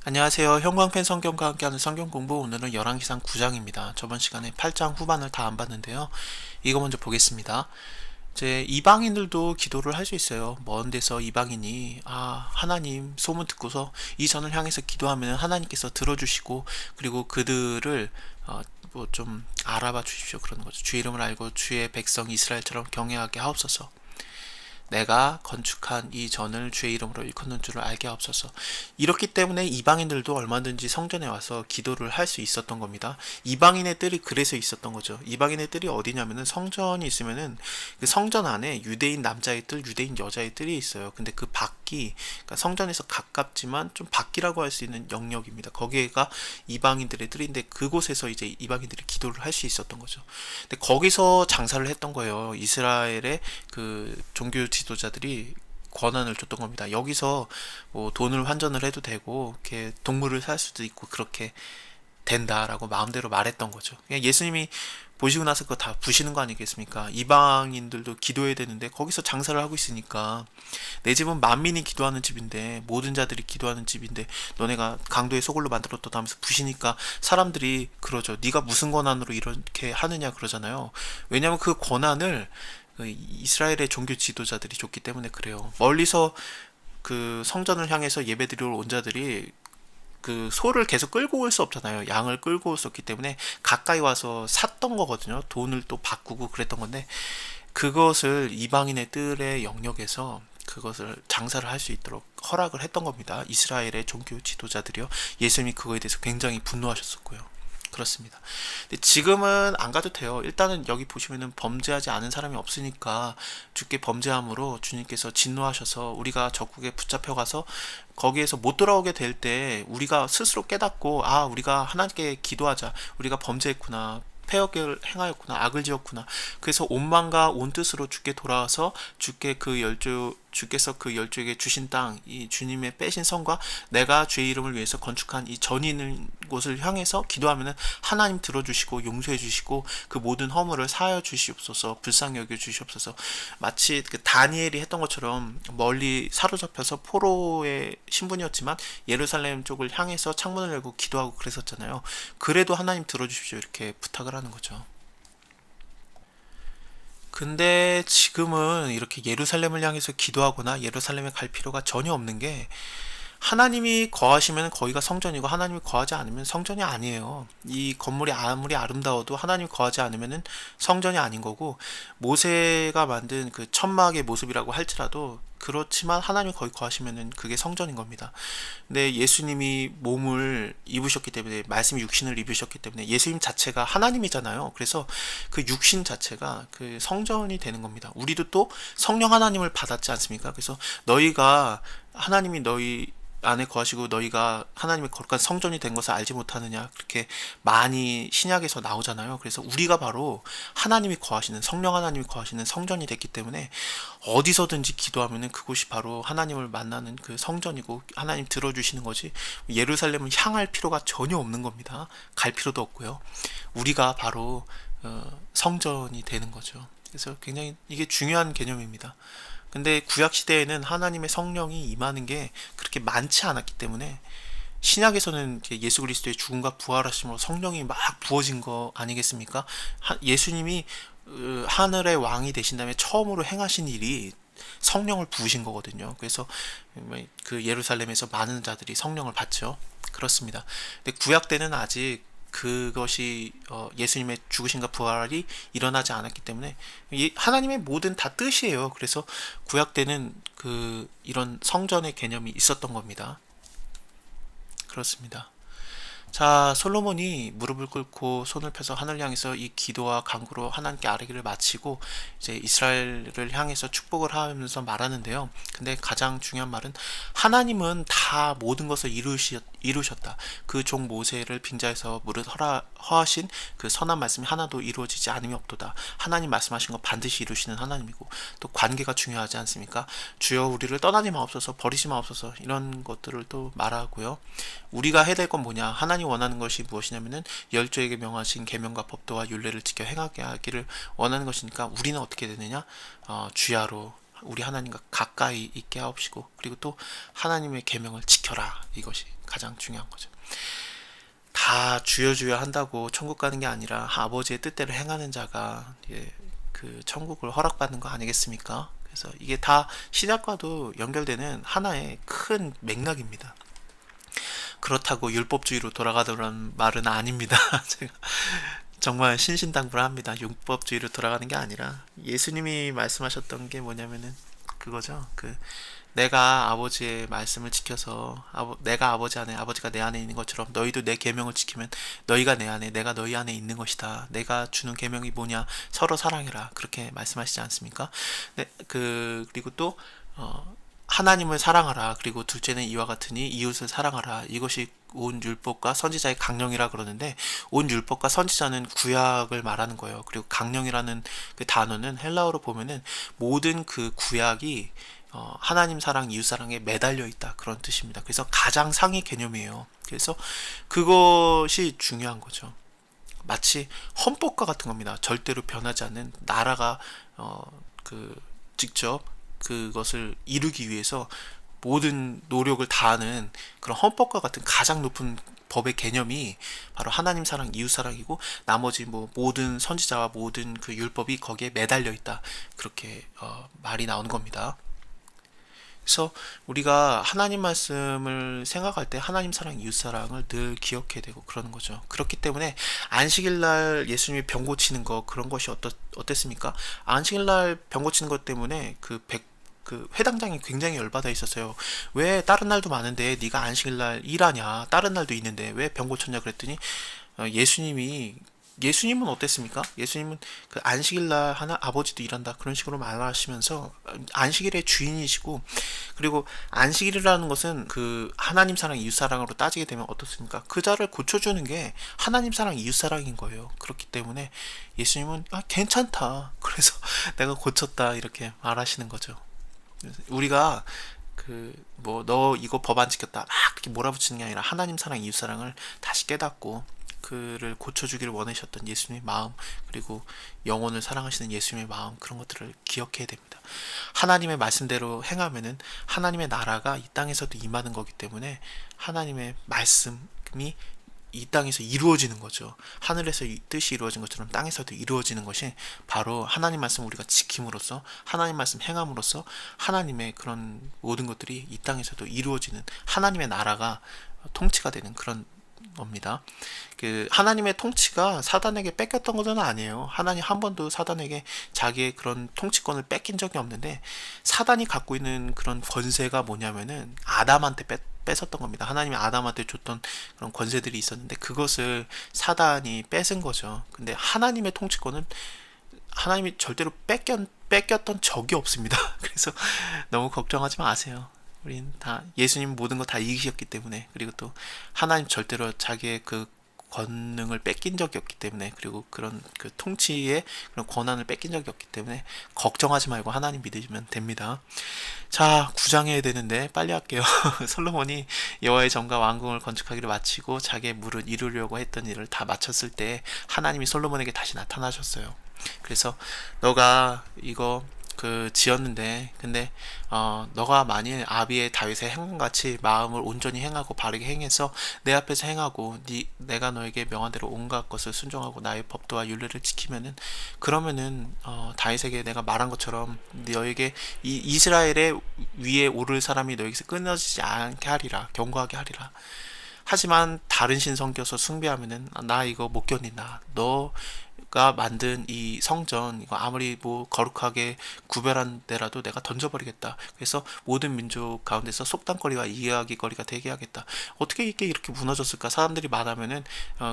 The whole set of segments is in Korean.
안녕하세요. 형광펜 성경과 함께하는 성경 공부, 오늘은 열왕기상 9장입니다. 저번 시간에 8장 후반을 다 안 봤는데요. 이거 먼저 보겠습니다. 이제 이방인들도 기도를 할 수 있어요. 먼 데서 이방인이 하나님 소문 듣고서 이 전을 향해서 기도하면 하나님께서 들어주시고, 그리고 그들을 뭐 좀 알아봐 주십시오, 그러는 거죠. 주의 이름을 알고 주의 백성 이스라엘처럼 경외하게 하옵소서. 내가 건축한 이 전을 주의 이름으로 일컫는 줄을 알게 하옵소서. 이렇기 때문에 이방인들도 얼마든지 성전에 와서 기도를 할 수 있었던 겁니다. 이방인의 뜰이 그래서 있었던 거죠. 이방인의 뜰이 어디냐면은, 성전이 있으면은 그 성전 안에 유대인 남자의 뜰, 유대인 여자의 뜰이 있어요. 근데 그 밖이, 그러니까 성전에서 가깝지만 좀 밖이라고 할 수 있는 영역입니다. 거기가 이방인들의 뜰인데, 그곳에서 이제 이방인들이 기도를 할 수 있었던 거죠. 근데 거기서 장사를 했던 거예요. 이스라엘의 그 종교 지도자들이 권한을 줬던 겁니다. 여기서 뭐 돈을 환전을 해도 되고, 이렇게 동물을 살 수도 있고, 그렇게 된다라고 마음대로 말했던 거죠. 그냥 예수님이 보시고 나서 그거 다 부시는 거 아니겠습니까? 이방인들도 기도해야 되는데 거기서 장사를 하고 있으니까, 내 집은 만민이 기도하는 집인데, 모든 자들이 기도하는 집인데 너네가 강도의 소굴로 만들었다 하면서 부시니까 사람들이 그러죠. 네가 무슨 권한으로 이렇게 하느냐 그러잖아요. 왜냐하면 그 권한을 그 이스라엘의 종교 지도자들이 줬기 때문에 그래요. 멀리서 그 성전을 향해서 예배드리러 온 자들이 그 소를 계속 끌고 올 수 없잖아요. 양을 끌고 올 수 없기 때문에 가까이 와서 샀던 거거든요. 돈을 또 바꾸고 그랬던 건데, 그것을 이방인의 뜰의 영역에서 그것을 장사를 할 수 있도록 허락을 했던 겁니다. 이스라엘의 종교 지도자들이요. 예수님이 그거에 대해서 굉장히 분노하셨었고요. 그렇습니다. 근데 지금은 안 가도 돼요. 일단은 여기 보시면은 범죄하지 않은 사람이 없으니까, 주께 범죄함으로 주님께서 진노하셔서 우리가 적국에 붙잡혀가서 거기에서 못 돌아오게 될 때 우리가 스스로 깨닫고, 우리가 하나님께 기도하자, 우리가 범죄했구나, 패역을 행하였구나, 악을 지었구나, 그래서 온 마음과 온 뜻으로 주께 돌아와서 주께서 그 열조에게 주신 땅, 이 주님의 빼신 성과 내가 주의 이름을 위해서 건축한 이 전이 있는 곳을 향해서 기도하면은 하나님 들어주시고 용서해 주시고 그 모든 허물을 사하여 주시옵소서, 불쌍히 여겨 주시옵소서. 마치 그 다니엘이 했던 것처럼 멀리 사로잡혀서 포로의 신분이었지만 예루살렘 쪽을 향해서 창문을 열고 기도하고 그랬었잖아요. 그래도 하나님 들어주십시오, 이렇게 부탁을 하는 거죠. 근데 지금은 이렇게 예루살렘을 향해서 기도하거나 예루살렘에 갈 필요가 전혀 없는 게, 하나님이 거하시면 거기가 성전이고, 하나님이 거하지 않으면 성전이 아니에요. 이 건물이 아무리 아름다워도 하나님이 거하지 않으면 성전이 아닌 거고, 모세가 만든 그 천막의 모습이라고 할지라도 그렇지만 하나님이 거기 거하시면 그게 성전인 겁니다. 근데 예수님이 몸을 입으셨기 때문에, 말씀이 육신을 입으셨기 때문에 예수님 자체가 하나님이잖아요. 그래서 그 육신 자체가 그 성전이 되는 겁니다. 우리도 또 성령 하나님을 받았지 않습니까? 그래서 너희가, 하나님이 너희 안에 거하시고 너희가 하나님의 거룩한 성전이 된 것을 알지 못하느냐, 그렇게 많이 신약에서 나오잖아요. 그래서 우리가 바로 하나님이 거하시는, 성령 하나님이 거하시는 성전이 됐기 때문에 어디서든지 기도하면은 그곳이 바로 하나님을 만나는 그 성전이고, 하나님 들어주시는 거지, 예루살렘을 향할 필요가 전혀 없는 겁니다. 갈 필요도 없고요. 우리가 바로 성전이 되는 거죠. 그래서 굉장히 이게 중요한 개념입니다. 근데 구약 시대에는 하나님의 성령이 임하는 게 그렇게 많지 않았기 때문에, 신약에서는 예수 그리스도의 죽음과 부활하심으로 성령이 막 부어진 거 아니겠습니까? 예수님이 하늘의 왕이 되신 다음에 처음으로 행하신 일이 성령을 부으신 거거든요. 그래서 그 예루살렘에서 많은 자들이 성령을 받죠. 그렇습니다. 근데 구약 때는 아직 그것이 예수님의 죽으심과 부활이 일어나지 않았기 때문에, 하나님의 모든 다 뜻이에요. 그래서 구약 때는 그 이런 성전의 개념이 있었던 겁니다. 그렇습니다. 자, 솔로몬이 무릎을 꿇고 손을 펴서 하늘 향해서 이 기도와 간구로 하나님께 아뢰기를 마치고 이제 이스라엘을 향해서 축복을 하면서 말하는데요. 근데 가장 중요한 말은, 하나님은 다 모든 것을 이루셨다. 그 종 모세를 빙자해서 무릇 허하신 그 선한 말씀이 하나도 이루어지지 않음이 없도다. 하나님 말씀하신 거 반드시 이루시는 하나님이고, 또 관계가 중요하지 않습니까? 주여 우리를 떠나지 마옵소서, 버리지 마옵소서, 이런 것들을 또 말하고요. 우리가 해야 될 건 뭐냐? 하나님 원하는 것이 무엇이냐면은 열조에게 명하신 계명과 법도와 율례를 지켜 행하게 하기를 원하는 것이니까, 우리는 어떻게 되느냐? 주야로 우리 하나님과 가까이 있게 하옵시고, 그리고 또 하나님의 계명을 지켜라, 이것이 가장 중요한 거죠. 다 주여 주여 한다고 천국 가는 게 아니라 아버지의 뜻대로 행하는 자가 그 천국을 허락받는 거 아니겠습니까? 그래서 이게 다 신약과도 연결되는 하나의 큰 맥락입니다. 그렇다고 율법주의로 돌아가더라는 말은 아닙니다. 제가 정말 신신당부를 합니다. 율법주의로 돌아가는 게 아니라 예수님이 말씀하셨던 게 뭐냐면은 그거죠. 내가 아버지의 말씀을 지켜서 내가 아버지 안에 아버지가 내 안에 있는 것처럼 너희도 내 계명을 지키면 너희가 내 안에 내가 너희 안에 있는 것이다. 내가 주는 계명이 뭐냐? 서로 사랑해라. 그렇게 말씀하시지 않습니까? 네, 그리고 또 하나님을 사랑하라. 그리고 둘째는 이와 같으니 이웃을 사랑하라. 이것이 온 율법과 선지자의 강령이라 그러는데 온 율법과 선지자는 구약을 말하는 거예요. 그리고 강령이라는 그 단어는 헬라어로 보면은 모든 그 구약이 하나님 사랑, 이웃 사랑에 매달려 있다 그런 뜻입니다. 그래서 가장 상위 개념이에요. 그래서 그것이 중요한 거죠. 마치 헌법과 같은 겁니다. 절대로 변하지 않는 나라가 직접 그것을 이루기 위해서 모든 노력을 다하는 그런 헌법과 같은 가장 높은 법의 개념이 바로 하나님 사랑, 이웃 사랑이고 나머지 뭐 모든 선지자와 모든 그 율법이 거기에 매달려 있다. 그렇게 말이 나오는 겁니다. 그래서 우리가 하나님 말씀을 생각할 때 하나님 사랑, 이웃 사랑을 늘 기억해야 되고 그러는 거죠. 그렇기 때문에 안식일 날 예수님이 병 고치는 거 그런 것이 어땠습니까? 안식일 날 병 고치는 것 때문에 그 회당장이 굉장히 열받아 있었어요. 왜 다른 날도 많은데 네가 안식일 날 일하냐? 다른 날도 있는데 왜 병 고쳤냐 그랬더니 예수님은 어땠습니까? 예수님은 그 안식일날 아버지도 일한다 그런 식으로 말하시면서 안식일의 주인이시고 그리고 안식일이라는 것은 그 하나님 사랑 이웃 사랑으로 따지게 되면 어떻습니까? 그 자를 고쳐주는 게 하나님 사랑 이웃 사랑인 거예요. 그렇기 때문에 예수님은 괜찮다. 그래서 내가 고쳤다 이렇게 말하시는 거죠. 우리가 너 이거 법 안 지켰다 막 그렇게 몰아붙이는 게 아니라 하나님 사랑 이웃 사랑을 다시 깨닫고 그를 고쳐주기를 원하셨던 예수님의 마음 그리고 영혼을 사랑하시는 예수님의 마음 그런 것들을 기억해야 됩니다. 하나님의 말씀대로 행하면은 하나님의 나라가 이 땅에서도 임하는 거기 때문에 하나님의 말씀이 이 땅에서 이루어지는 거죠. 하늘에서 이 뜻이 이루어진 것처럼 땅에서도 이루어지는 것이 바로 하나님 말씀 우리가 지킴으로써 하나님 말씀 행함으로써 하나님의 그런 모든 것들이 이 땅에서도 이루어지는 하나님의 나라가 통치가 되는 그런 겁니다. 하나님의 통치가 사단에게 뺏겼던 것은 아니에요. 하나님 한 번도 사단에게 자기의 그런 통치권을 뺏긴 적이 없는데 사단이 갖고 있는 그런 권세가 뭐냐면은 아담한테 뺏었던 겁니다. 하나님이 아담한테 줬던 그런 권세들이 있었는데 그것을 사단이 뺏은 거죠. 근데 하나님의 통치권은 하나님이 절대로 뺏겼던 적이 없습니다. 그래서 너무 걱정하지 마세요. 우린 다 예수님 모든 거 다 이기셨기 때문에 그리고 또 하나님 절대로 자기의 그 권능을 뺏긴 적이 없기 때문에 그리고 그런 그 통치의 그런 권한을 뺏긴 적이 없기 때문에 걱정하지 말고 하나님 믿으시면 됩니다. 자, 9장 해야 되는데 빨리 할게요. 솔로몬이 여호와의 전과 왕궁을 건축하기를 마치고 자기의 물을 이루려고 했던 일을 다 마쳤을 때 하나님이 솔로몬에게 다시 나타나셨어요. 그래서 너가 이거 지었는데 근데 너가 만일 아비의 다윗의 행함같이 마음을 온전히 행하고 바르게 행해서 내 앞에서 행하고 내가 너에게 명한 대로 온갖 것을 순종하고 나의 법도와 율례를 지키면은 그러면은 다윗에게 내가 말한 것처럼 너에게 이 이스라엘의 위에 오를 사람이 너에게서 끊어지지 않게 하리라 견고하게 하리라. 하지만 다른 신 섬겨서 숭배하면은 나 이거 못 견딘다. 너가 만든 이 성전 이거 아무리 뭐 거룩하게 구별한 데라도 내가 던져버리겠다. 그래서 모든 민족 가운데서 속담거리와 이야기거리가 되게 하겠다. 어떻게 이렇게 무너졌을까? 사람들이 말하면은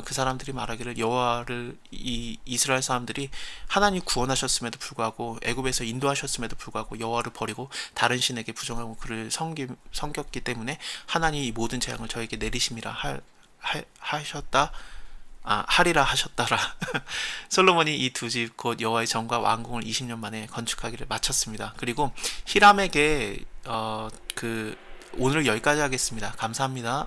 그 사람들이 말하기를 여호와를 이 이스라엘 사람들이 하나님 구원하셨음에도 불구하고 애굽에서 인도하셨음에도 불구하고 여호와를 버리고 다른 신에게 부정하고 그를 섬겼기 때문에 하나님이 이 모든 재앙을 저에게 내리심이라 하셨다. 하리라 하셨다라. 솔로몬이 이 두 집 곧 여호와의 전과 왕궁을 20년 만에 건축하기를 마쳤습니다. 그리고 히람에게 오늘 여기까지 하겠습니다. 감사합니다.